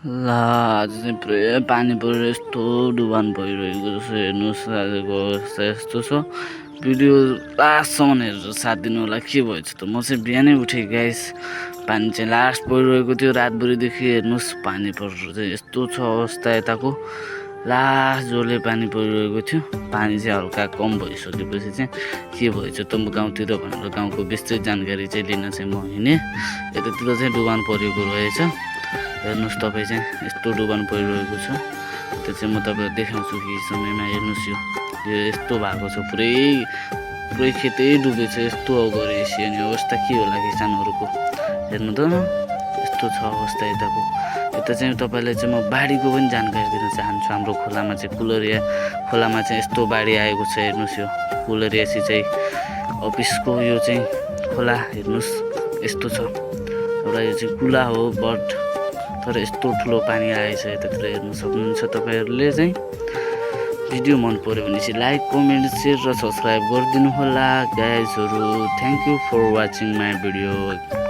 ल आज चाहिँ पुरै पानी परेर यस्तो डुबान भइरहेको छ हेर्नुहोस् आजको अवस्था यस्तो छ भिडियो लास्टसम्म हेरेर साथ दिनु होला के भएछ त म चाहिँ बिहानै उठेँ गाइस पानी चाहिँ लास्ट परिरहेको थियो रातभरिदेखि हेर्नुहोस् पानी परेर चाहिँ यस्तो छ अवस्था यताको लास्ट जोडले पानी परिरहेको थियो पानी चाहिँ हल्का कम भइसकेपछि चाहिँ के भएछ त म गाउँतिर भनेर गाउँको विस्तृत जानकारी चाहिँ लिन चाहिँ म हिँडेँ यतातिर चाहिँ डुबान परेको रहेछ हेर्नुहोस् तपाईँ चाहिँ यस्तो डुबान परिरहेको छ त्यो चाहिँ म तपाईँलाई देखाउँछु कि समयमा हेर्नुहोस् यो यस्तो भएको छ पुरै खेतै डुबेछ यस्तो गरेपछि अनि अवस्था के होला किसानहरूको हेर्नु त यस्तो छ अवस्था यताको यता चाहिँ तपाईँलाई चाहिँ म बाढीको पनि जानकारी दिन चाहन्छु हाम्रो खोलामा चाहिँ कुलरिया खोलामा चाहिँ यस्तो बाढी आएको छ हेर्नुहोस् यो कुलरिया सिँचाइ अफिसको यो चाहिँ खोला हेर्नुहोस् यस्तो छ एउटा यो चाहिँ कुला हो बट तर यस्तो ठुलो पानी आएछ यतातिर हेर्नु सक्नुहुन्छ तपाईँहरूले चाहिँ भिडियो मन पर्यो भने चाहिँ लाइक कमेन्ट सेयर र सब्सक्राइब गरिदिनु होला गाइजहरू thank you for watching my video